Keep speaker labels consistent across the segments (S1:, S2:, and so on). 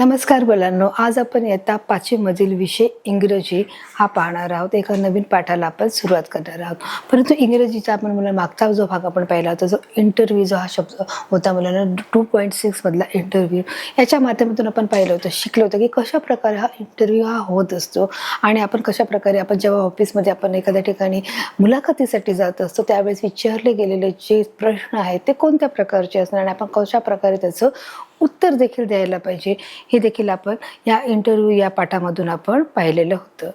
S1: नमस्कार मुलांनो, आज आपण इयत्ता 5वी मधील विषय इंग्रजी हा पाहणार आहोत. एका नवीन पाठाला आपण सुरुवात करणार आहोत. परंतु इंग्रजीचा आपण मुलांना मागचा जो भाग आपण पाहिला होता, जो इंटरव्ह्यू जो हा शब्द होता मुलांना 2.6 मधला इंटरव्ह्यू, याच्या माध्यमातून आपण पाहिलं होतं, शिकलो होतं की कशा प्रकारे हा इंटरव्ह्यू हा होत असतो आणि आपण कशा प्रकारे आपण जेव्हा ऑफिसमध्ये आपण एखाद्या ठिकाणी मुलाखतीसाठी जात असतो त्यावेळेस विचारले गेलेले जे प्रश्न आहेत ते कोणत्या प्रकारचे असणार आणि आपण कशा प्रकारे त्याचं उत्तर देखील द्यायला पाहिजे हे देखील आपण या इंटरव्ह्यू या पाठामधून आपण पाहिलेलं होतं.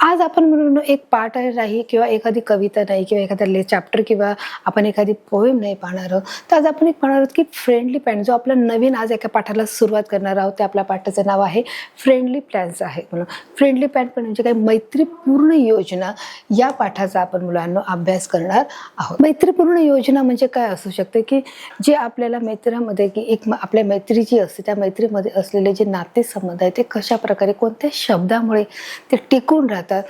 S1: आज आपण म्हणून एक पाठ नाही किंवा एखादी कविता नाही किंवा एखादा चॅप्टर किंवा आपण एखादी पोएम नाही पाहणार आहोत. तर आज आपण एक पाहणार आहोत की फ्रेंडली प्लॅन, जो आपला नवीन आज एका पाठाला सुरुवात करणार आहोत. ते आपल्या पाठाचं नाव आहे फ्रेंडली प्लॅन्स आहे. म्हणून फ्रेंडली प्लॅन म्हणजे काय, मैत्रीपूर्ण योजना, या पाठाचा आपण मुलांना अभ्यास करणार आहोत. मैत्रीपूर्ण योजना म्हणजे काय असू शकते की जे आपल्याला मैत्रीमध्ये की एक आपल्या मैत्री जी असते त्या मैत्रीमध्ये असलेले जे नातेसंबंध आहे ते कशा प्रकारे कोणत्या शब्दामुळे ते टिकून राहतात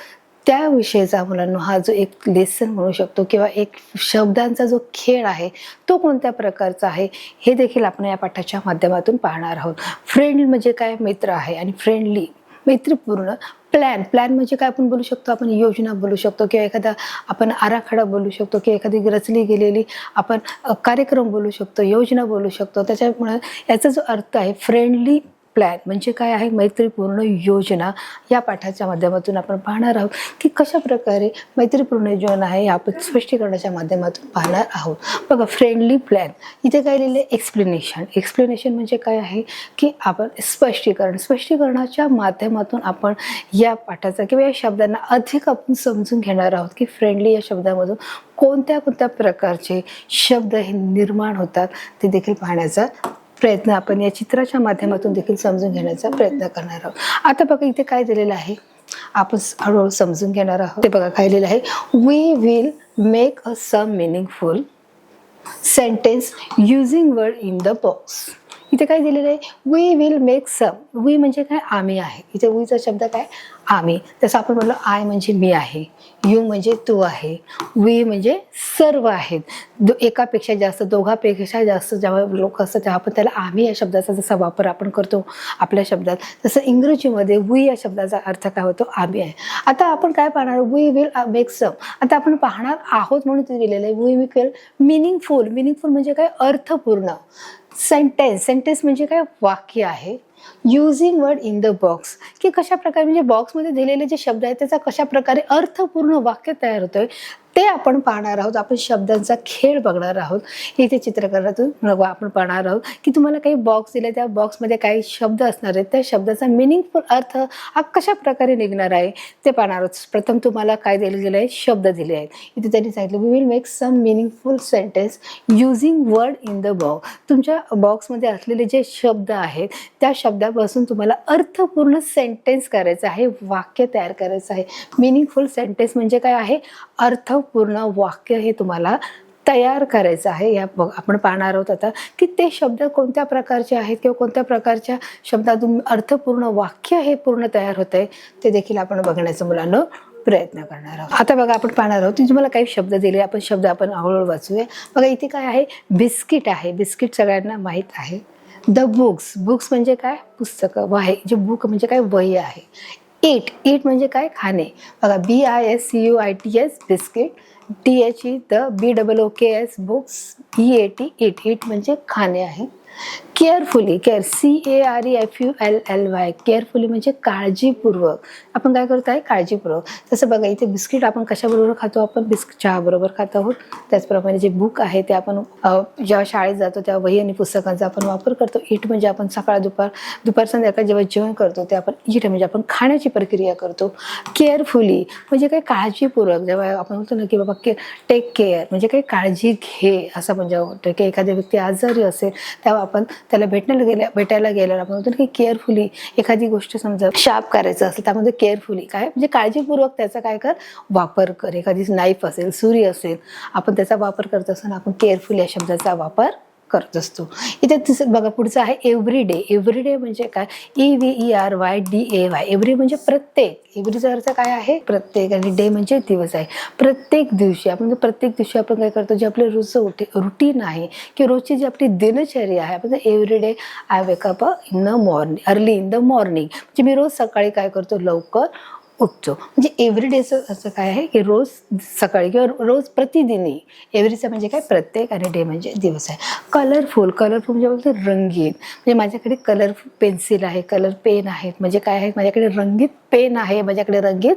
S1: त्याविषयीचा मुलांना हा जो एक लेसन म्हणू शकतो किंवा एक शब्दांचा जो खेळ आहे तो कोणत्या प्रकारचा आहे हे देखील आपण या पाठाच्या माध्यमातून पाहणार आहोत. फ्रेंड म्हणजे काय, मित्र आहे. आणि फ्रेंडली मैत्रीपूर्ण. प्लॅन म्हणजे काय आपण बोलू शकतो, आपण योजना बोलू शकतो किंवा एखादा आपण आराखडा बोलू शकतो किंवा एखादी रचली गेलेली आपण कार्यक्रम बोलू शकतो, योजना बोलू शकतो. त्याच्यामुळे याचा जो अर्थ आहे फ्रेंडली प्लॅन म्हणजे काय आहे, मैत्रीपूर्ण योजना. या पाठाच्या माध्यमातून आपण पाहणार आहोत की कशा प्रकारे मैत्रीपूर्ण योजना आहे आपण स्पष्टीकरणाच्या माध्यमातून पाहणार आहोत. बघा, फ्रेंडली प्लॅन इथे काय लिहिले, एक्सप्लेनेशन म्हणजे काय आहे की आपण स्पष्टीकरणाच्या माध्यमातून आपण या पाठाचा किंवा या शब्दांना अधिक आपण समजून घेणार आहोत की फ्रेंडली या शब्दामधून कोणत्या प्रकारचे शब्द हे निर्माण होतात ते देखील पाहण्याचा प्रयत्न आपण या चित्राच्या माध्यमातून देखील समजून घेण्याचा प्रयत्न करणार आहोत. आता बघा इथे काय दिलेलं आहे, आपण हळूहळू समजून घेणार आहोत. ते बघा काय लिहिलेलं आहे, we will make a some meaningful sentence using word in the box. इथे काय दिलेलं आहे, we will make some. We म्हणजे काय, आम्ही आहे. इथे वीचा शब्द काय, आम्ही. तसं आपण म्हणलं आय म्हणजे मी आहे, यू म्हणजे तू आहे, वी म्हणजे सर्व आहेत. एकापेक्षा जास्त, दोघांपेक्षा जास्त जेव्हा लोक असतात तेव्हा आपण त्याला आम्ही या शब्दाचा जसा वापर आपण करतो आपल्या शब्दात, तसं इंग्रजीमध्ये वी या शब्दाचा अर्थ काय होतो, आम्ही आहे. आता आपण काय पाहणार, वी विल मेक सम. आता आपण पाहणार आहोत म्हणून ते दिलेलं आहे. वी विल मिनिंगफुल म्हणजे काय, अर्थपूर्ण. सेंटेन्स म्हणजे काय, वाक्य आहे. Using word in the box की कशा प्रकारे म्हणजे बॉक्समध्ये दिलेले जे शब्द आहेत त्याचा कशा प्रकारे अर्थपूर्ण वाक्य तयार होतोय ते आपण पाहणार आहोत. आपण शब्दांचा खेळ बघणार आहोत. इथे चित्रकरणातून आपण पाहणार आहोत की तुम्हाला काही बॉक्स दिले, त्या बॉक्समध्ये काही शब्द असणार आहेत, त्या शब्दाचा मिनिंगफुल अर्थ हा कशा प्रकारे निघणार आहे ते पाहणार आहोत. प्रथम तुम्हाला काय दिले गेले आहे, शब्द दिले आहेत. इथे त्यांनी सांगितलं we will make some meaningful sentence using word in the box. तुमच्या बॉक्समध्ये असलेले जे शब्द आहेत त्या शब्दापासून तुम्हाला अर्थपूर्ण सेंटेन्स करायचं आहे, वाक्य तयार करायचं आहे. मिनिंगफुल सेंटेन्स म्हणजे काय आहे, अर्थपूर्ण वाक्य हे तुम्हाला तयार करायचं आहे. या आपण पाहणार आहोत आता की ते शब्द कोणत्या प्रकारचे आहेत किंवा कोणत्या प्रकारच्या शब्दातून अर्थपूर्ण वाक्य हे पूर्ण तयार होत आहे ते देखील आपण बघण्याचं मुलांना प्रयत्न करणार आहोत. आता बघा आपण पाहणार आहोत की तुम्हाला काही शब्द दिले, आपण शब्द आपण हळूहळू वाचूया. बघा इथे काय आहे, बिस्किट आहे. बिस्किट सगळ्यांना माहीत आहे. द बुक्स म्हणजे काय, पुस्तकं. वही, जे बुक म्हणजे काय, वही आहे. ईट म्हणजे काय, खाणे. बघा BISCUITS biscuit, THE the BOOKS books, EAT ईट म्हणजे खाणे आहे. केअरफुली, CAREFULLY केअरफुली म्हणजे काळजीपूर्वक. आपण काय करतो आहे, काळजीपूर्वक. तसं बघा इथे बिस्किट आपण कशाबरोबर खातो, आपण बिस्किट चहाबरोबर खात आहोत. त्याचप्रमाणे जे बुक आहे ते आपण जेव्हा शाळेत जातो तेव्हा वही आणि पुस्तकांचा आपण वापर करतो. ईट म्हणजे आपण सकाळ दुपार संध्याकाळ जेव्हा जेवण करतो ते आपण ईट म्हणजे आपण खाण्याची प्रक्रिया करतो. केअरफुली म्हणजे काय, काळजीपूर्वक. जेव्हा आपण म्हणतो ना की बाबा टेक केअर म्हणजे काही काळजी घे असं म्हणजे वाटतं की एखाद्या व्यक्ती आजारी असेल तेव्हा आपण त्याला भेटायला गेल्यावर आपण म्हणतो की केअरफुली एखादी गोष्ट समजा शार्प करायचं असेल त्यामध्ये केअरफुली काय म्हणजे काळजीपूर्वक त्याचा काय कर, वापर कर. एखादी नाईफ असेल, सुरी असेल, आपण त्याचा वापर करत असताना आपण केअरफुली या शब्दाचा वापर करत असतो. इथे बघा पुढचं आहे एव्हरीडे. एव्हरीडे म्हणजे काय, EVERYDAY. एव्हरी म्हणजे प्रत्येक, एव्हरीचा अर्थ काय आहे प्रत्येक, आणि डे म्हणजे दिवस आहे. प्रत्येक दिवशी आपण प्रत्येक दिवशी आपण काय करतो, जे आपलं रोजचं रुटीन आहे किंवा रोजची जी आपली दिनचर्या आहे, आपण everyday I wake up in the morning, early in the morning, म्हणजे मी रोज सकाळी काय करतो, लवकर उठतो. म्हणजे एव्हरीडेचं असं काय आहे की रोज सकाळी किंवा रोज प्रतिदिनी. एव्हरीचं म्हणजे काय प्रत्येक, आणि डे म्हणजे दिवस आहे. कलरफुल. कलरफुल म्हणजे बोलतो रंगीन, म्हणजे माझ्याकडे कलरफुल पेन्सिल आहे, कलर पेन आहेत, म्हणजे काय आहे माझ्याकडे रंगीत पेन आहे, माझ्याकडे रंगीत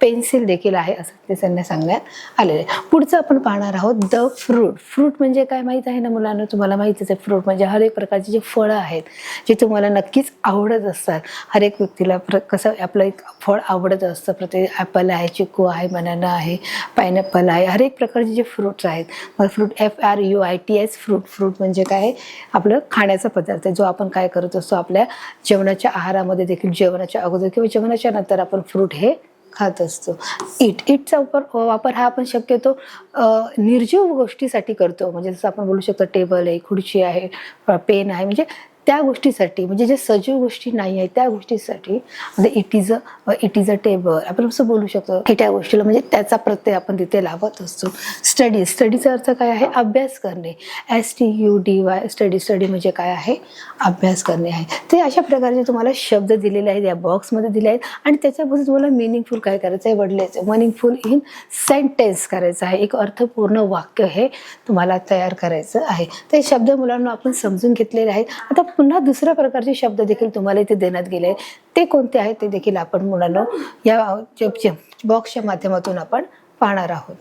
S1: पेन्सिल देखील आहे, असं ते त्यांना सांगण्यात आलेलं आहे. पुढचं आपण पाहणार आहोत द फ्रूट. फ्रूट म्हणजे काय माहीत आहे ना मुलांना, तुम्हाला माहितीच आहे. फ्रूट म्हणजे हर एक प्रकारचे जे फळं आहेत जे तुम्हाला नक्कीच आवडत असतात. हर एक व्यक्तीला कसं आपलं एक फळ आवडत असतं. प्रत्येक ॲपल आहे, चिकू आहे, बनाना आहे, पायनॅपल आहे, हर एक प्रकारचे जे फ्रूट्स आहेत. मग फ्रूट FRUITS फ्रूट. फ्रूट म्हणजे काय, आपलं खाण्याचा पदार्थ आहे, जो आपण काय करत असतो आपल्या जेवणाच्या आहारामध्ये देखील, जेवणाच्या अगोदर किंवा जेवणाच्या नंतर आपण फ्रूट हे खात असतो. इटचा वापर हा आपण शक्यतो निर्जीव गोष्टीसाठी करतो. म्हणजे जसं आपण बोलू शकतो टेबल आहे, खुर्ची आहे, पेन आहे, म्हणजे त्या गोष्टीसाठी, म्हणजे जे सजीव गोष्टी नाही आहेत त्या गोष्टीसाठी. इट इज अ टेबल आपण असं बोलू शकतो की त्या गोष्टीला म्हणजे त्याचा प्रत्यय आपण तिथे लावत असतो. स्टडी. स्टडीचा अर्थ काय आहे, अभ्यास करणे. STUDY. स्टडी म्हणजे काय आहे, अभ्यास करणे आहे. ते अशा प्रकारचे तुम्हाला शब्द दिलेले आहेत या बॉक्समध्ये दिले आहेत, आणि त्याच्याबद्दल तुम्हाला मिनिंगफुल काय करायचं आहे, वडल्याचं मिनिंगफुल इन सेंटेन्स करायचं आहे. एक अर्थपूर्ण वाक्य हे तुम्हाला तयार करायचं आहे. ते शब्द मुलांना आपण समजून घेतलेले आहेत. आता पुन्हा दुसऱ्या प्रकारचे शब्द देखील तुम्हाला इथे देण्यात गेले आहेत. ते कोणते आहेत ते देखील आपण मुलांना या बॉक्सच्या माध्यमातून आपण पाहणार आहोत.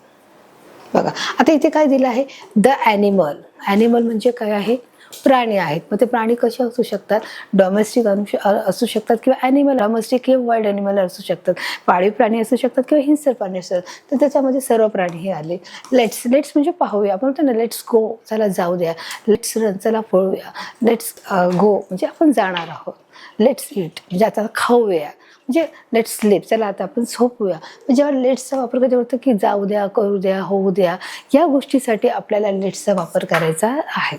S1: बघा आता इथे काय दिलं आहे, द ॲनिमल. ॲनिमल म्हणजे काय आहे, प्राणी आहेत. मग ते प्राणी कसे असू शकतात, डोमेस्टिक असू शकतात किंवा ॲनिमल डोमेस्टिक किंवा वाईल्ड ॲनिमल असू शकतात. पाळीव प्राणी असू शकतात किंवा हिंस्र प्राणी असतात. तर त्याच्यामध्ये सर्व प्राणी हे आले. लेट्स म्हणजे पाहूया. आपण म्हणतो ना लेट्स गो, चला जाऊ द्या. लेट्स रन, चला पळूया. लेट्स गो म्हणजे आपण जाणार आहोत. लेट्स ईट म्हणजे आता खाऊया. म्हणजे लेट्स स्लीप, चला आता आपण झोपूया. जेव्हा लेट्सचा वापर कधी होतो की जाऊ द्या, करू द्या, होऊ द्या, या गोष्टीसाठी आपल्याला लेट्सचा वापर करायचा आहे.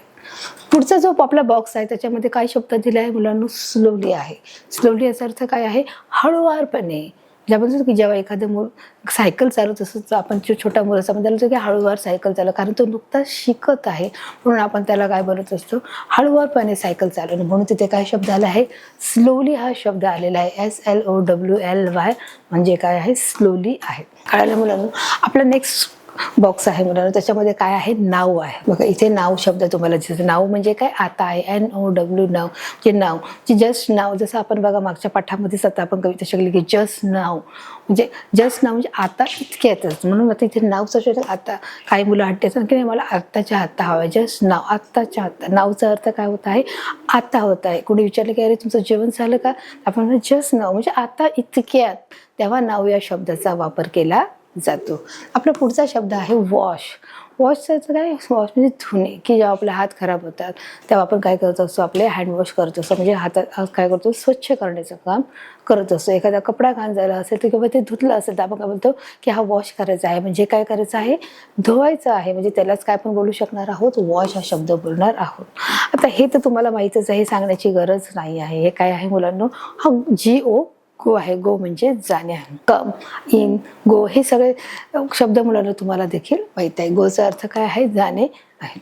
S1: पुढचा जो आपला बॉक्स आहे त्याच्यामध्ये काय शब्द दिला आहे मुलांना, स्लोली आहे. स्लोली याचा अर्थ काय आहे, हळुवारपणे. ज्याबद्दल की जेव्हा एखादं मूल सायकल चालवत असतो, आपण जो छोटा मुलं असतो त्याला की हळूवार सायकल चालव, कारण तो नुकताच शिकत आहे, म्हणून आपण त्याला काय बोलत असतो, हळुवारपणे सायकल चालवणं. म्हणून तिथे काय शब्द आला आहे, स्लोली हा शब्द आलेला आहे. SLOWLY म्हणजे काय आहे, स्लोली आहे. कळालं मुलांना. आपला नेक्स्ट बॉक्स आहे मुलांना, त्याच्यामध्ये काय आहे, नाव आहे. बघा इथे नाव शब्द तुम्हाला दिसतो. नाव म्हणजे काय, आता आहे. NOW नाव म्हणजे नाव, जे जस्ट नाव. जसं आपण बघा मागच्या पाठामध्ये आता आपण कविता शिकली की जस्ट नाव म्हणजे जस्ट नाव म्हणजे आता इतक्यातच. म्हणून आता इथे नावचा शब्द आता. काही मुलं हट्टी असतात की मला आत्ताच्या आत्ता हवं आहे, जस्ट नाव, आत्ताच्या आत्ता. नावचा अर्थ काय होत आहे, आता होत आहे. कोणी विचारलं की अरे तुमचं जेवण झालं का, आपण म्हणतो जस्ट नाव म्हणजे आता इतक्यात, तेव्हा नाव या शब्दाचा वापर केला जातो. आपला पुढचा शब्द आहे वॉश. वॉशचं काय, वॉश म्हणजे धुणे, की जेव्हा आपले हात खराब होतात तेव्हा आपण काय करत असतो, आपले हँडवॉश करत असतो. म्हणजे हातात काय करतो, स्वच्छ करण्याचं काम करत असतो. एखादा कपडा घाण झाला असेल तर किंवा ते धुतलं असेल तर आपण काय बोलतो की हा वॉश करायचा आहे, म्हणजे काय करायचं आहे, धुवायचं आहे. म्हणजे त्यालाच काय आपण बोलू शकणार आहोत, वॉश हा शब्द बोलणार आहोत. आता हे तर तुम्हाला माहीतच आहे, सांगण्याची गरज नाही आहे. हे काय आहे मुलांना, हा GO गो आहे. गो म्हणजे जाणे आहे. कम, इन, गो हे सगळे शब्द मुलांना तुम्हाला देखील माहीत आहे. गोचा अर्थ काय आहे, जाणे आहे.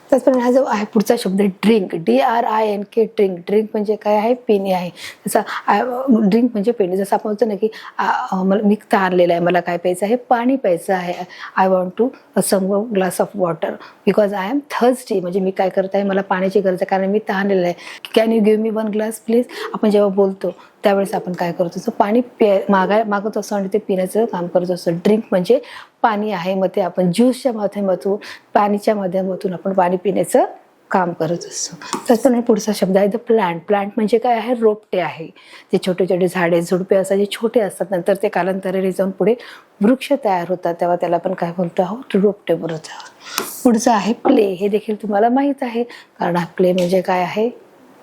S1: त्याचप्रमाणे हा जो आहे पुढचा शब्द ड्रिंक. DRINK drink. ड्रिंक म्हणजे काय आहे, पिणे आहे. जसं ड्रिंक म्हणजे पिणे. जसं आपण म्हणतो ना की मी तारलेला आहे, मला काय प्यायचं आहे, पाणी प्यायचं आहे. I want to some glass of water because I am thirsty. म्हणजे मी काय करत आहे, मला पाण्याची गरज आहे कारण मी तहानलेलं आहे. Can you give me 1 glass please. आपण जेव्हा बोलतो त्यावेळेस आपण काय करत असतो, पाणी मागत असतो आणि ते पिण्याचं काम करत असतो. ड्रिंक म्हणजे पाणी आहे. मग ते आपण ज्यूसच्या माध्यमातून, पाणीच्या माध्यमातून आपण पाणी पिण्याचं काम करत असतो. त्याचप्रमाणे पुढचा शब्द आहे द प्लांट. प्लांट म्हणजे काय आहे, रोपटे आहे. जे छोटे छोटे झाडे झुडपे असतात, जे छोटे असतात, नंतर ते कालांतराने जाऊन पुढे वृक्ष तयार होतात, तेव्हा त्याला आपण काय बोलतो आहोत, रोपटे बोलत आहोत. पुढचं आहे प्ले. हे देखील तुम्हाला माहीत आहे, कारण हा प्ले म्हणजे काय आहे,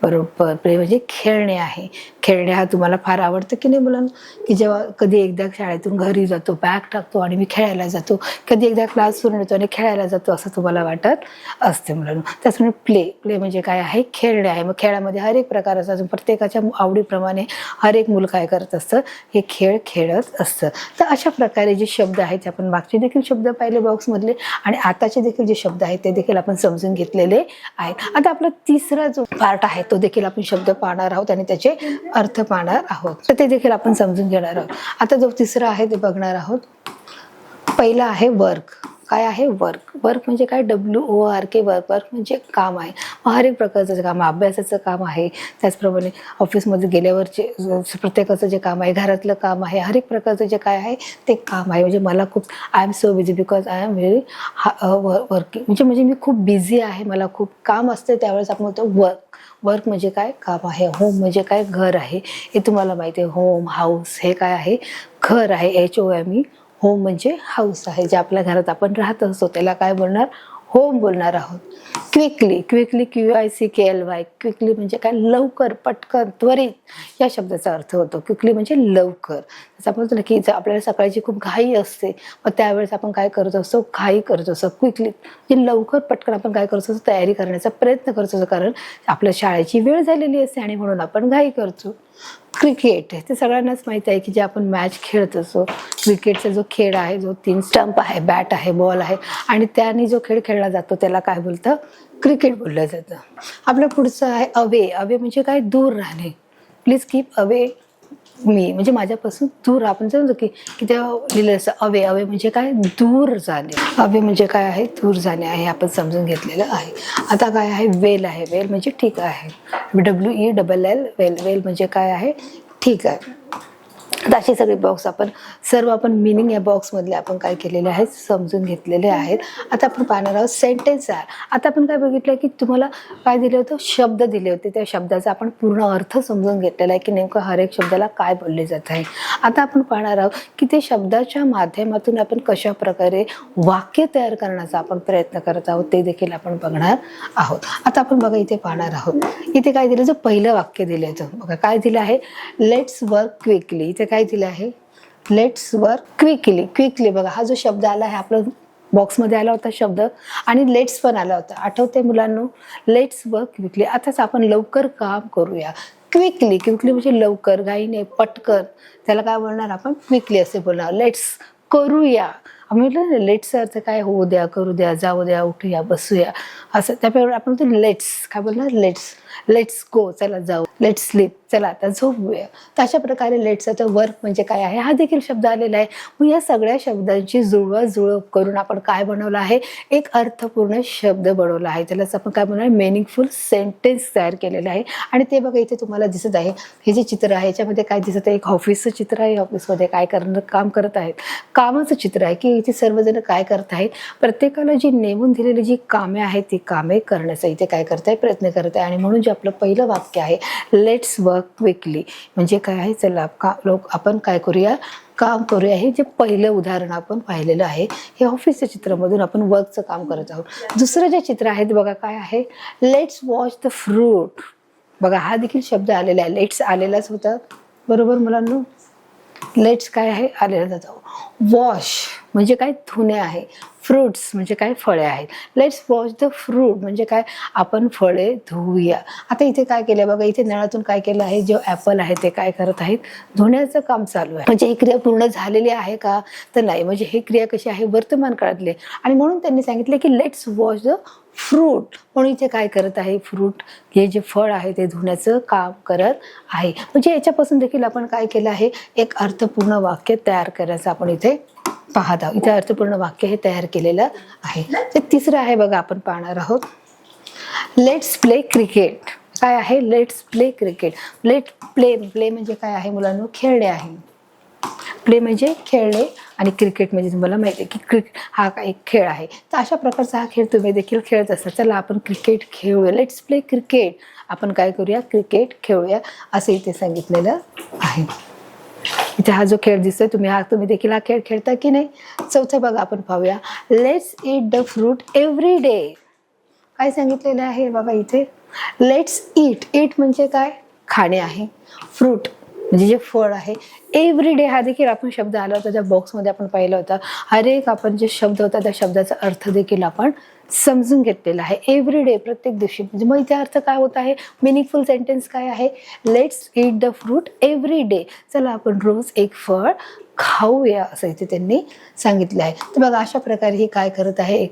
S1: बरोबर, प्ले म्हणजे खेळणे आहे. खेळणे हा तुम्हाला फार आवडतं की नाही मुलांना? की जेव्हा कधी एकदा शाळेतून घरी जातो, बॅग टाकतो आणि मी खेळायला जातो, कधी एकदा क्लास सोडून येतो आणि खेळायला जातो असं तुम्हाला वाटत असते मुलांना. त्याचप्रमाणे प्ले म्हणजे काय आहे? खेळणे आहे. मग खेळामध्ये हर एक प्रकार असतात, प्रत्येकाच्या आवडीप्रमाणे हर एक मुलं काय करत असतं? हे खेळ खेळत असतं. तर अशा प्रकारे जे शब्द आहेत आपण मागचे देखील शब्द पाहिले बॉक्समधले आणि आताचे देखील जे शब्द आहेत ते देखील आपण समजून घेतलेले आहेत. आता आपला तिसरा जो पार्ट आहे तो देखील आपण शब्द पाहणार आहोत आणि त्याचे अर्थ पाहणार आहोत. तर ते देखील आपण समजून घेणार आहोत. आता जो तिसरा आहे ते बघणार आहोत. पहिला आहे वर्क. काय आहे? वर्क. वर्क म्हणजे काय? WORK. वर्क म्हणजे काम आहे. हर एक प्रकारचं काम, अभ्यासाचं काम आहे, त्याचप्रमाणे ऑफिसमध्ये गेल्यावरचे प्रत्येकाचं जे काम आहे, घरातलं काम आहे, हर एक प्रकारचं जे काय आहे ते काम आहे. म्हणजे मला खूप I am so busy because I am very working. म्हणजे मी खूप बिझी आहे, मला खूप काम असते, त्यावेळेस आपण म्हणतो वर्क. वर्क म्हणजे काय? काम आहे. होम म्हणजे काय? घर आहे. हे तुम्हाला माहिती आहे. होम, हाऊस हे काय आहे? घर आहे. HOME. होम म्हणजे हाऊस आहे, जे आपल्या घरात आपण राहत असतो त्याला काय बोलणार? होम बोलणार आहोत. क्विकली. QUICKLY. क्विकली म्हणजे काय? लवकर, पटकन, त्वरित या शब्दाचा अर्थ होतो. क्विकली म्हणजे लवकर. जसं आपण म्हणतो ना की जर आपल्याला सकाळची खूप घाई असते, मग त्यावेळेस आपण काय करत असतो? घाई करत असतो. क्विकली म्हणजे लवकर पटकन आपण काय करत असतो? तयारी करण्याचा प्रयत्न करत असतो, कारण आपल्या शाळेची वेळ झालेली असते आणि म्हणून आपण घाई करतो. क्रिकेट ते सगळ्यांनाच माहीत आहे की जे आपण मॅच खेळत असतो. क्रिकेटचा जो खेळ आहे, जो 3 स्टंप आहे, बॅट आहे, बॉल आहे आणि त्याने जो खेळ खेळला जातो त्याला काय बोलतं? क्रिकेट बोललं जातं. आपलं पुढचं आहे अवे. अवे म्हणजे काय? दूर राहणे. प्लीज कीप अवे मी म्हणजे माझ्यापासून दूर. आपण समजतो की तेव्हा लिहिलं असं अवे. अवे म्हणजे काय? दूर जाणे. अवे म्हणजे काय आहे? दूर जाणे आहे. आपण समजून घेतलेलं आहे. आता काय आहे? वेल आहे. वेल म्हणजे ठीक आहे. WELL. वेल म्हणजे काय आहे? ठीक आहे. आता असे सगळे बॉक्स आपण मिनिंग या बॉक्समधले आपण काय केलेले आहेत? समजून घेतलेले आहेत. आता आपण पाहणार आहोत सेंटेन्स आहे. आता आपण काय बघितलं की तुम्हाला काय दिलं होतं? शब्द दिले होते. त्या शब्दाचा आपण पूर्ण अर्थ समजून घेतलेला आहे की नेमकं हर एक शब्दाला काय बोलले जात आहे. आता आपण पाहणार आहोत की ते शब्दाच्या माध्यमातून आपण कशा प्रकारे वाक्य तयार करण्याचा आपण प्रयत्न करत आहोत ते देखील आपण बघणार आहोत. आता आपण बघा इथे पाहणार आहोत. इथे काय दिलं? जो पहिलं वाक्य दिलं होतं बघा, काय दिलं आहे? Let's work quickly. इथे काय दिलं आहे? Let's work quickly. क्विकली बघा, हा जो शब्द आला आहे आपला बॉक्समध्ये आला होता शब्द आणि लेट्स पण आला होता. आठवते मुलांनो? Let's work quickly. आताच आपण लवकर काम करूया. क्विकली. क्विकली म्हणजे लवकर, घाईने, पटकन. त्याला काय बोलणार आपण? क्विकली असे बोलणार. लेट्स करूया. आम्ही म्हटलं ना लेट्सचा अर्थ काय? होऊ द्या, करू द्या, जाऊ द्या, उठूया, बसूया असं. त्यापेक्षा आपण म्हणतो लेट्स. काय बोलणार? Let's go. चला जाऊ. Let's sleep. चला आता झोपूया. तर अशा प्रकारे लेट्सचा तर वर्क म्हणजे काय आहे? हा देखील शब्द आलेला आहे. मग या सगळ्या शब्दांची जुळवाजुळव करून आपण काय बनवलं आहे? एक अर्थपूर्ण शब्द बनवला आहे. त्यालाच आपण काय बनवणार? मिनिंगफुल सेंटेन्स तयार केलेलं आहे. आणि ते बघा इथे तुम्हाला दिसत आहे. हे जे चित्र आहे याच्यामध्ये काय दिसत आहे? एक ऑफिसचं चित्र आहे. ऑफिसमध्ये काय काम करत आहेत? कामाचं चित्र आहे की इथे सर्वजण काय करत आहेत? प्रत्येकाला जी नेमून दिलेली जी कामे आहेत ती कामे करण्याचा इथे काय करताय? प्रयत्न करत आहे. आणि म्हणून जे आपलं पहिलं वाक्य आहे लेट्स वर्क क्विकली म्हणजे काय आहे? चला आपण काय करूया? काम करूया. हे जे पहिलं उदाहरण आपण पाहिलेलं आहे हे ऑफिसच्या चित्रामधून आपण वर्कचं काम करत आहोत. दुसरं जे चित्र आहे ते बघा काय आहे? Let's wash the fruit. बघा हा देखील शब्द आलेला आहे. लेट्स आलेलाच होता बरोबर मुलांनो? लेट्स काय आहे? आलेला जातो. वॉश म्हणजे काय? धुणे आहे. फ्रुट्स म्हणजे काय? फळे आहेत. लेट्स वॉश द फ्रूट म्हणजे काय? आपण फळे धुऊया. आता इथे काय केलं बघा, इथे नळातून काय केलं आहे? जे ॲपल आहे ते काय करत आहेत? धुण्याचं काम चालू आहे. म्हणजे ही क्रिया पूर्ण झालेली आहे का? तर नाही. म्हणजे ही क्रिया कशी आहे? वर्तमान काळातली. आणि म्हणून त्यांनी सांगितलं की लेट्स वॉश द फ्रूट. म्हणून इथे काय करत आहे? फ्रूट हे जे फळ आहे ते धुण्याचं काम करत आहे. म्हणजे याच्यापासून देखील आपण काय केलं आहे? एक अर्थपूर्ण वाक्य तयार करायचं आपण इथे पाहत आहोत. इथे अर्थपूर्ण वाक्य हे तयार केलेलं आहे. ते तिसरं आहे बघा, आपण पाहणार आहोत लेट्स प्ले क्रिकेट. काय आहे? Let's play cricket. प्ले म्हणजे काय आहे मुलांनो? खेळणे आहे. प्ले म्हणजे खेळणे आणि क्रिकेट म्हणजे तुम्हाला माहिती आहे की क्रिकेट हा एक खेळ आहे. तर अशा प्रकारचा हा खेळ तुम्ही देखील खेळत असता. चला आपण क्रिकेट खेळूया. Let's play cricket. आपण काय करूया? क्रिकेट खेळूया असं इथे सांगितलेलं आहे. इथे हा जो खेळ दिसतोय तुम्ही देखील हा खेळ खेळता की नाही? चौथं बघा आपण पाहूया. Let's eat the fruit every day. काय सांगितलेलं आहे बघा इथे? Let's eat. ईट म्हणजे काय? खाणे आहे. फ्रूट म्हणजे जे फळ आहे. एव्हरीडे हा देखील आपण शब्द आला होता त्या बॉक्समध्ये आपण पाहिला होता. हर एक आपण जे शब्द होता त्या शब्दाचा अर्थ देखील आपण समजून घेतलेला आहे. एव्हरीडे प्रत्येक दिवशी म्हणजे मग इथे अर्थ काय होत आहे, मिनिंगफुल सेंटेन्स काय आहे, let's eat the fruit every day. चला आपण रोज एक फळ खाऊया असं इथे त्यांनी सांगितलं आहे. तर बघा अशा प्रकारे ही काय करत आहे,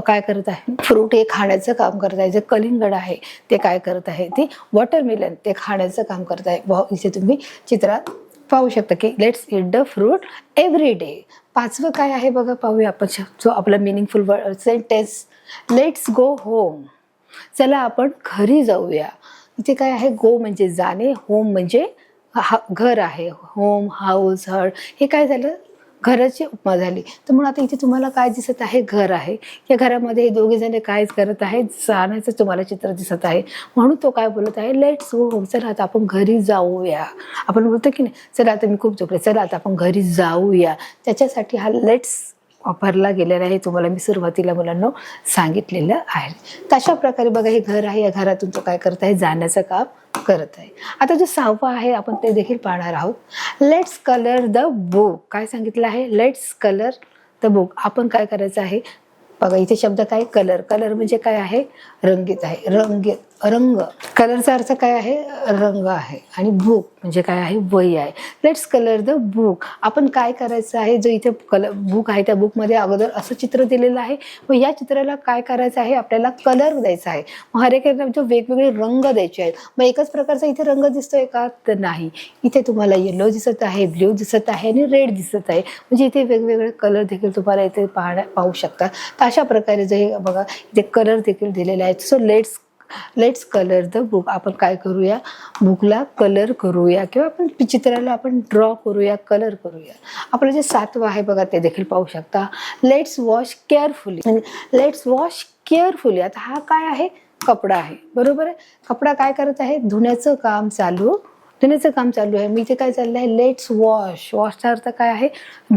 S1: काय करत आहे, फ्रूट हे खाण्याचं काम करत आहे. जे कलिंगड आहे ते काय करत आहे, ते वॉटरमेलन ते खाण्याचं काम करत आहे. इथे तुम्ही चित्रात पाहू शकता की let's eat the fruit every day. पाचवं काय आहे बघा, पाहूया आपण जो आपला meaningful sentence, let's go home. चला आपण घरी जाऊया. इथे काय आहे, गो म्हणजे जाणे, होम म्हणजे घर आहे. होम, हाऊस, हर्ट हे काय झालं, घराची उपमा झाली. तर म्हणून आता इथे तुम्हाला काय दिसत आहे, घर आहे. या घरामध्ये दोघे जण काय करत आहेत, जाण्याचं तुम्हाला चित्र दिसत आहे. म्हणून तो काय बोलत आहे, लेट्स गो होम. चला आता आपण घरी जाऊया. आपण बोलतो की नाही, चला आता मी खूप झोपले, चला आता आपण घरी जाऊया. त्याच्यासाठी हा लेट्स वापरला गेलेला आहे. तुम्हाला मी सुरुवातीला मुलांना सांगितलेलं आहे. तशा प्रकारे बघा, हे घर आहे, या घरातून तो काय करत आहे, जाण्याचं काम करत आहे. आता जो 6वा आहे आपण ते देखील पाहणार आहोत. Let's colour the book. काय सांगितलं आहे, लेट्स कलर द बुक. आपण काय करायचं आहे बघा, इथे शब्द काय, कलर. कलर म्हणजे काय आहे, रंगीत आहे, रंग. कलरचा अर्थ काय आहे, रंग आहे. आणि बुक म्हणजे काय आहे, वही आहे. Let's colour the book. आपण काय करायचं आहे, जो इथे बुक आहे त्या बुकमध्ये अगोदर असं चित्र दिलेलं आहे. मग या चित्राला काय करायचं आहे, आपल्याला कलर द्यायचा आहे. मग हर एक जो वेगवेगळे रंग द्यायचे आहेत. मग एकच प्रकारचा इथे रंग दिसतोय का, तर नाही. इथे तुम्हाला येलो दिसत आहे, ब्ल्यू दिसत आहे आणि रेड दिसत आहे. म्हणजे इथे वेगवेगळे कलर देखील तुम्हाला इथे पाहू शकता. तर अशा प्रकारे जे बघा इथे कलर देखील दिलेले आहेत. So let's colour the book. आपण काय करूया, बुकला कलर करूया किंवा आपण चित्राला आपण ड्रॉ करूया, कलर करूया. आपलं जे 7वं आहे बघा ते देखील पाहू शकता. Let's wash carefully. Let's wash carefully. आता हा काय आहे, कपडा आहे, बरोबर आहे. कपडा काय करत आहे, धुण्याचं काम चालू आहे. मी इथे काय चाललं आहे, लेट्स वॉश. वॉशचा अर्थ काय आहे,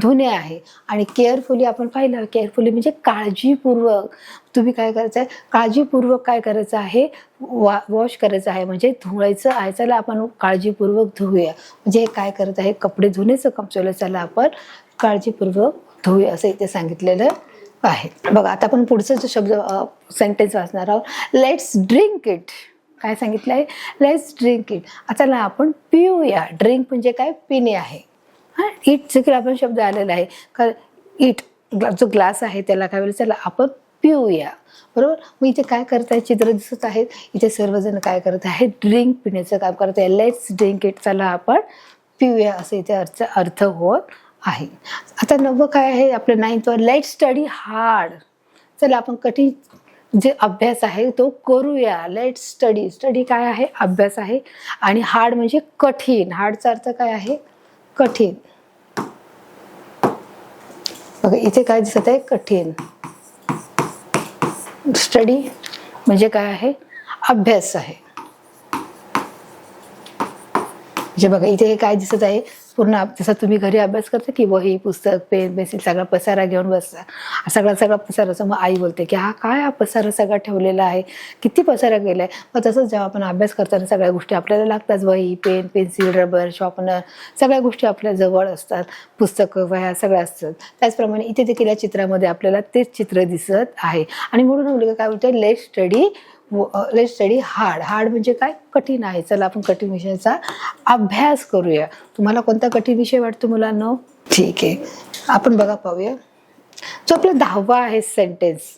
S1: धुणे आहे. आणि केअरफुली आपण पाहिलं, केअरफुली म्हणजे काळजीपूर्वक. तुम्ही काय करायचं आहे, काळजीपूर्वक काय करायचं आहे, वॉश करायचं आहे म्हणजे धुवायचं आहे. चला आपण काळजीपूर्वक धुऊया. म्हणजे हे काय करत आहे, कपडे धुण्याचं काम चालू आहे. चला आपण काळजीपूर्वक धुऊया असं इथे सांगितलेलं आहे. बघा आता आपण पुढचा जो शब्द सेंटेन्स वाचणार आहोत. Let's drink it. काय सांगितलं आहे, लेट्स ड्रिंक इट. आता ना आपण पिऊया. ड्रिंक म्हणजे काय, पिणे आहे. हां, इट देखील आपण शब्द आलेला आहे का, इट जो ग्लास आहे त्याला काय बोलायचं, चला आपण पिऊया, बरोबर. मग इथे काय करत आहे, चित्र दिसत आहेत. इथे सर्वजण काय करत आहेत, ड्रिंक पिण्याचं काम करत आहे. Let's drink it. चला आपण पिऊया असं इथे अर्थ होत आहे. आता 9वं काय आहे आपलं, 9th, लेट्स स्टडी हार्ड. चला आपण कठीण जे अभ्यास आहे तो करूया. Let's study. स्टडी काय आहे, अभ्यास आहे. आणि हार्ड म्हणजे कठीण. हार्डचा अर्थ काय आहे, कठीण. बघा इथे काय दिसत आहे, कठीण. स्टडी म्हणजे काय आहे, अभ्यास आहे. म्हणजे बघा इथे काय दिसत आहे, पूर्ण जसं तुम्ही घरी अभ्यास करता की वही, पुस्तक, पेन, पेन्सिल सगळा पसारा घेऊन बसता. सगळा पसाराचा मग आई बोलते की हा पसारा सगळा ठेवलेला आहे, किती पसारा गेलाय. मग तसंच जेव्हा आपण अभ्यास करताना सगळ्या गोष्टी आपल्याला लागतात. वही, पेन, पेन्सिल, रबर, शॉर्पनर सगळ्या गोष्टी आपल्या जवळ असतात. पुस्तकं, वह्या सगळ्या असतात. त्याचप्रमाणे इथे देखील या चित्रामध्ये आपल्याला तेच चित्र दिसत आहे. आणि म्हणून मुलगा काय बोलतोय, लेट्स स्टडी हार्ड. हार्ड म्हणजे काय, कठीण आहे. चला आपण कठीण विषयाचा अभ्यास करूया. तुम्हाला कोणता कठीण विषय वाटतो मुलांनो, ठीक आहे. आपण बघा पाहूया जो आपला 10वा आहे सेंटेन्स,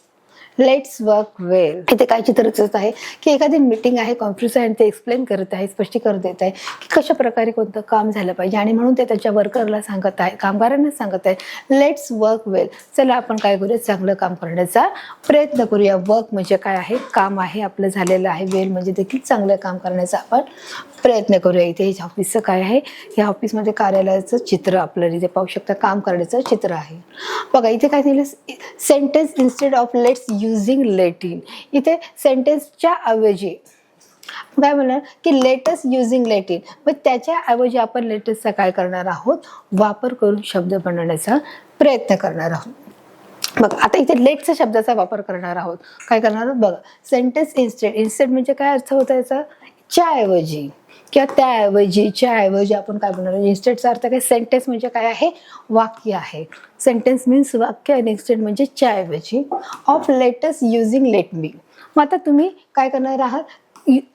S1: लेट्स वर्क वेल. इथे काय चित्र दिसत आहे की एखादी मीटिंग आहे, कॉन्फरन्स आहे आणि ते एक्सप्लेन करत आहे, स्पष्टीकरण देत आहे की कशा प्रकारे कोणतं काम झालं पाहिजे. आणि म्हणून ते त्याच्या वर्करला सांगत आहे, कामगारांना सांगत आहे, लेट्स वर्क वेल. चला आपण काय करूया, चांगलं काम करण्याचा प्रयत्न करूया. वर्क म्हणजे काय आहे, काम आहे आपलं झालेलं आहे. वेल म्हणजे देखील चांगलं काम करण्याचा आपण प्रयत्न करूया. इथे हे ऑफिसचं काय आहे, या ऑफिसमध्ये कार्यालयाचं चित्र आपल्याला इथे पाहू शकता, काम करण्याचं चित्र आहे. बघा इथे काय दिलं, sentence instead of let's using Latin. इथे सेंटेन्सच्या ऐवजी काय म्हणणार की लेटस युजिंग लेटिन. मग त्याच्या ऐवजी आपण लेटसचा काय करणार आहोत, वापर करून शब्द बनवण्याचा प्रयत्न करणार आहोत. बघा आता इथे लेटच्या शब्दाचा वापर करणार आहोत. काय करणार आहोत बघा, सेंटेन्स इन्स्टेड. इन्स्टेड म्हणजे काय अर्थ होता याचा, च्या ऐवजी. किंवा त्याऐवजी, च्याऐवजी आपण काय बोलणार, इन्स्टेडचा अर्थ काय, सेंटेन्स म्हणजे काय आहे, वाक्य आहे. सेंटेन्स मीन्स वाक्य आणि इन्स्टेड म्हणजे च्याऐवजी. Of let's using let me. मग आता तुम्ही काय करणार आहात,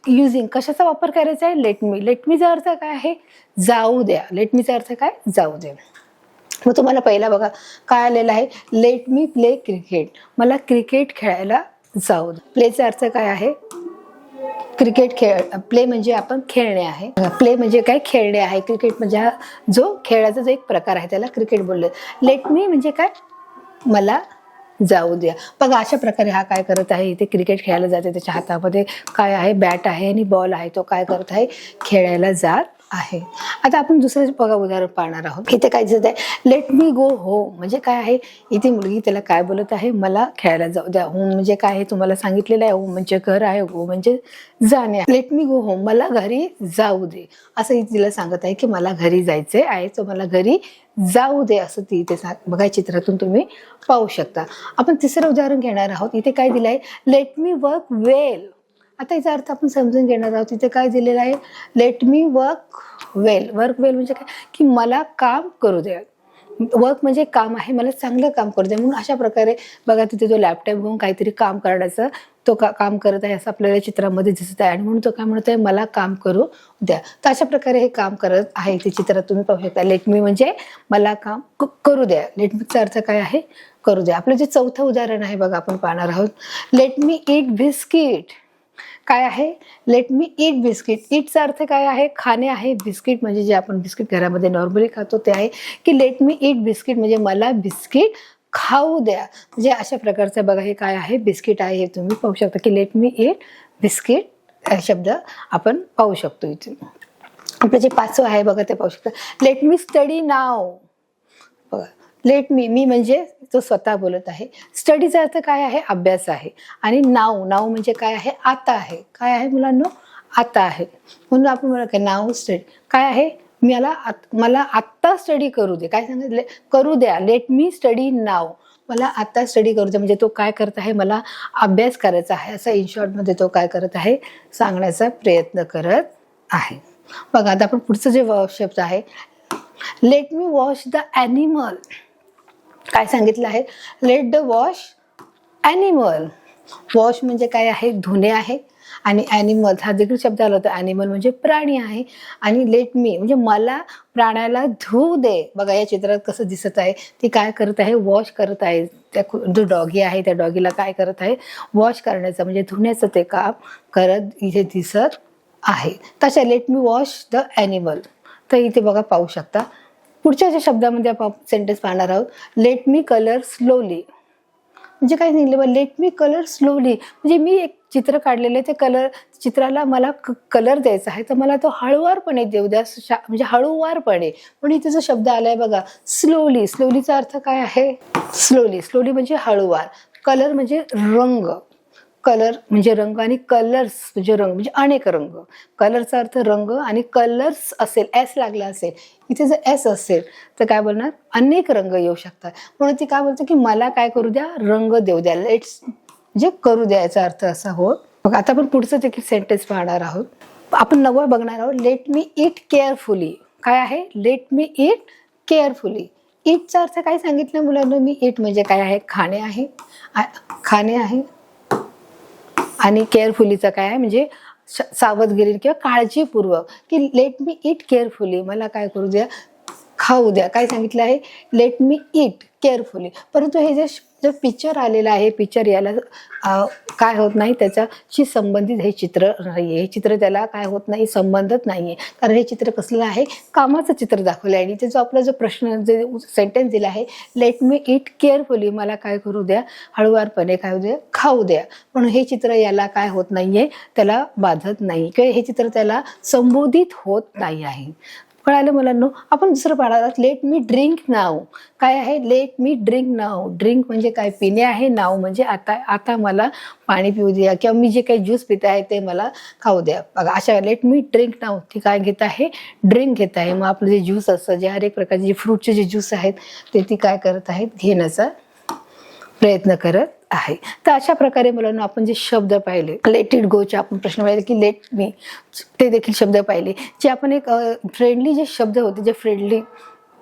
S1: युझिंग कशाचा वापर करायचा आहे, लेट मी. लेट मीचा अर्थ काय आहे, जाऊ द्या. लेट मीचा अर्थ काय, जाऊ द्या. मग तुम्हाला पहिला बघा काय आलेलं आहे, लेट मी प्ले क्रिकेट. मला क्रिकेट खेळायला जाऊ दे. प्लेचा अर्थ काय आहे, क्रिकेट खेळ. प्ले म्हणजे आपण खेळणे आहे. प्ले म्हणजे काय, खेळणे आहे. क्रिकेट म्हणजे हा जो खेळाचा जो एक प्रकार आहे त्याला क्रिकेट बोलले. लेट मी म्हणजे काय, मला जाऊ द्या. बघा अशा प्रकारे हा काय करत आहे, इथे क्रिकेट खेळायला जाते. त्याच्या हातामध्ये काय आहे, बॅट आहे आणि बॉल आहे. तो काय करत आहे, खेळायला जात आहे. आता आपण दुसरं बघा उदाहरण पाहणार आहोत. इथे काय दिसत आहे, लेट मी गो होम म्हणजे काय आहे, इथे मुलगी त्याला काय बोलत आहे, मला खेळायला जाऊ द्या. होम म्हणजे काय आहे तुम्हाला सांगितलेलं आहे, होम म्हणजे घर आहे, गो म्हणजे जाणे. लेट मी गो होम, मला घरी जाऊ दे असं तिला सांगत आहे की मला घरी जायचे आहे, तो मला घरी जाऊ दे असं ती इथे बघा चित्रातून तुम्ही पाहू शकता. आपण तिसरं उदाहरण घेणार आहोत. इथे काय दिलं आहे, लेट मी वर्क वेल. आता याचा अर्थ आपण समजून घेणार आहोत. इथे काय दिलेलं आहे, लेट मी वर्क वेल. वर्क वेल म्हणजे काय, की मला काम करू द्या. वर्क म्हणजे काम आहे, मला चांगलं काम करू द्या. म्हणून अशा प्रकारे बघा तिथे जो लॅपटॉप घेऊन काहीतरी काम करण्याचं तो काम करत आहे असं आपल्याला चित्रामध्ये दिसत आहे. आणि म्हणून तो काय म्हणत आहे, मला काम करू द्या. तर अशा प्रकारे हे काम करत आहे ते चित्रात तुम्ही पाहू शकता. लेट मी म्हणजे मला काम करू द्या. लेट मीचा अर्थ काय आहे, करू द्या. आपलं जे चौथं उदाहरण आहे बघा आपण पाहणार आहोत. लेट मी ईट बिस्किट. काय आहे, लेट मी ईट बिस्किट. ईटचा अर्थ काय आहे, खाणे आहे. बिस्किट म्हणजे जे आपण बिस्किट घरामध्ये नॉर्मली खातो ते आहे. की लेट मी ईट बिस्किट म्हणजे मला बिस्किट खाऊ द्या. म्हणजे अशा प्रकारचं बघा हे काय आहे, बिस्किट आहे. हे तुम्ही पाहू शकता की लेट मी ईट बिस्किट शब्द आपण पाहू शकतो. इथे आपलं जे पाचवं आहे बघा ते पाहू शकता. लेट मी स्टडी नाव. बघा लेट मी म्हणजे तो स्वतः बोलत आहे. स्टडीचा अर्थ काय आहे, अभ्यास आहे. आणि नाव म्हणजे काय आहे, आता आहे. काय आहे मुलांनो, आता आहे. म्हणून आपण म्हणू काय, नाव स्टडी काय आहे, मला आत्ता स्टडी करू दे. काय सांगितलं, करू द्या. लेट मी स्टडी नाव, मला आता स्टडी करू द्या. म्हणजे तो काय करत आहे, मला अभ्यास करायचा आहे असं इन शॉर्टमध्ये तो काय करत आहे, सांगण्याचा प्रयत्न करत आहे. बघा आता आपण पुढचं जे शब्द आहे, let me wash the animal. काय सांगितलं आहे, let the wash animal. Wash म्हणजे काय आहे, धुणे आहे. आणि ॲनिमल हा देखील शब्द आला होता. ॲनिमल म्हणजे प्राणी आहे. आणि लेट मी म्हणजे मला प्राण्याला धुऊ दे. बघा या चित्रात कसं दिसत आहे, ती काय करत आहे, वॉश करत आहे. त्या जो डॉगी आहे त्या डॉगीला काय करत आहे, वॉश करण्याचं म्हणजे धुण्याचं ते काम करत इथे दिसत आहे. तशा let me wash the animal. तर इथे बघा पाहू शकता. पुढच्या ज्या शब्दामध्ये आपण सेंटेन्स पाहणार आहोत, लेट मी कलर स्लोली. म्हणजे काय सांगितलं, लेट मी कलर स्लोली म्हणजे मी एक चित्र काढलेलं आहे, ते चित्राला मला कलर द्यायचा आहे, तर मला तो हळुवारपणे देऊ द्या. म्हणजे हळूवारपणे. पण इथे जो शब्द आलाय बघा, स्लोली. स्लोलीचा अर्थ काय आहे, स्लोली म्हणजे हळूवार. कलर म्हणजे रंग. कलर म्हणजे रंग आणि कलर्स म्हणजे रंग म्हणजे अनेक रंग. कलरचा अर्थ रंग आणि कलर्स असेल, एस लागला असेल, इथे जर एस असेल तर काय बोलणार, अनेक रंग येऊ शकतात. म्हणून ती काय बोलते की मला काय करू द्या, रंग देऊ द्या. लेट्स म्हणजे करू द्या याचा अर्थ असा हो. मग आता आपण पुढचं देखील सेंटेन्स पाहणार आहोत. आपण 9 बघणार आहोत. लेट मी ईट केअरफुली. काय आहे, लेट मी ईट केअरफुली. ईटचा अर्थ काय सांगितलं मुलांना मी, ईट म्हणजे काय आहे, खाणे आहे. खाणे आहे. आणि केअरफुलीचा काय आहे म्हणजे सावधगिरी किंवा काळजीपूर्वक. की लेट मी ईट केअरफुली, मला काय करू द्या, खाऊ द्या. काय सांगितलं आहे, लेट मी ईट केअरफुली. परंतु हे जे पिक्चर आलेलं आहे, पिक्चर याला काय होत नाही, त्याच्याशी संबंधित हे चित्र नाही आहे. हे चित्र त्याला काय होत नाही, संबंधित नाही आहे. कारण हे चित्र कसलं आहे, कामाचं चित्र दाखवलं आहे. आणि ते जो आपला जो प्रश्न जे सेंटेन्स दिला आहे, लेट मी ईट केअरफुली, मला काय करू द्या, हळुवारपणे काय द्या, खाऊ द्या. पण हे चित्र याला काय होत नाही आहे, त्याला बाधत नाही किंवा हे चित्र त्याला संबोधित होत नाही आहे. कळालं मुलांनो. आपण दुसरं पाहणार आहोत. लेट मी ड्रिंक नाव. काय आहे, लेट मी ड्रिंक नाव. ड्रिंक म्हणजे काय, पिणे आहे. नाव म्हणजे आता मला पाणी पिऊ द्या किंवा मी जे काही ज्यूस पिते आहे ते मला खाऊ द्या. बघा अशा लेट मी ड्रिंक नाव, ती काय घेत आहे, ड्रिंक घेत आहे. मग आपलं जे ज्यूस असतं, जे हर एक प्रकारचे जे फ्रूटचे जे ज्यूस आहेत ते ती काय करत आहेत, घेण्याचा प्रयत्न करत आहे. तर अशा प्रकारे मुलांना आपण जे शब्द पाहिले, लेट इट गोचे आपण प्रश्न पाहिले की लेट मी, ते देखील शब्द पाहिले. जे आपण एक फ्रेंडली जे शब्द होते, जे फ्रेंडली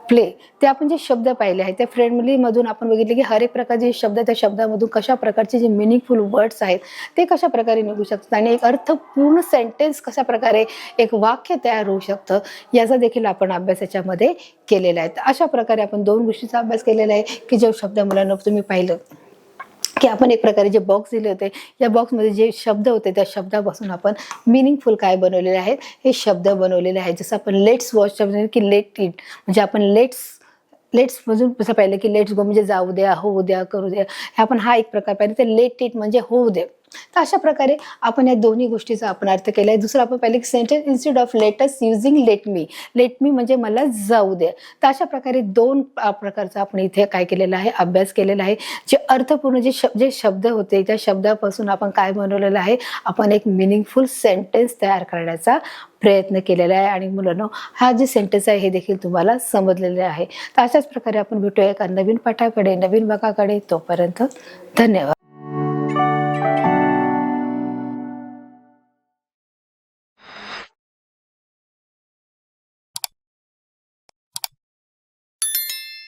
S1: प्ले, ते आपण जे शब्द पाहिले आहेत त्या फ्रेंडली मधून आपण बघितले की हर एक प्रकारचे जे शब्द, त्या शब्दामधून कशा प्रकारचे जे मिनिंगफुल वर्ड्स आहेत ते कशा प्रकारे निघू शकतात आणि एक अर्थपूर्ण सेंटेन्स कशा प्रकारे एक वाक्य तयार होऊ शकतं याचा देखील आपण अभ्यास याच्यामध्ये केलेला आहे. अशा प्रकारे आपण 2 गोष्टीचा अभ्यास केलेला आहे की जे शब्द मुलांना तुम्ही पाहिलं की आपण एक प्रकारे जे बॉक्स दिले होते, या बॉक्समध्ये जे शब्द होते त्या शब्दापासून आपण मिनिंगफुल काय बनवलेले आहेत हे शब्द बनवलेले आहेत. जसं आपण लेट्स वॉच की लेट इट, म्हणजे आपण लेट्स मधून कसं पाहिलं की लेट्स गो म्हणजे जाऊ द्या, होऊ द्या, करू द्या, हे आपण हा एक प्रकार पाहिला. तर लेट इट म्हणजे होऊ दे. तर अशा प्रकारे आपण या दोन्ही गोष्टीचा आपण अर्थ केला आहे. दुसरं आपण पाहिलं की sentence instead of let's using let me म्हणजे मला जाऊ द्या. तर अशा प्रकारे 2 प्रकारचा आपण इथे काय केलेला आहे, अभ्यास केलेला आहे. जे अर्थपूर्ण जे शब्द होते त्या शब्दापासून आपण काय बनवलेलं आहे, आपण एक मिनिंगफुल सेंटेन्स तयार करण्याचा प्रयत्न केलेला आहे आणि मुलांनो हा जे सेंटेन्स आहे हे देखील तुम्हाला समजलेले आहे. तर अशाच प्रकारे आपण भेटूया एका नवीन पाठाकडे, नवीन भागाकडे. तोपर्यंत धन्यवाद.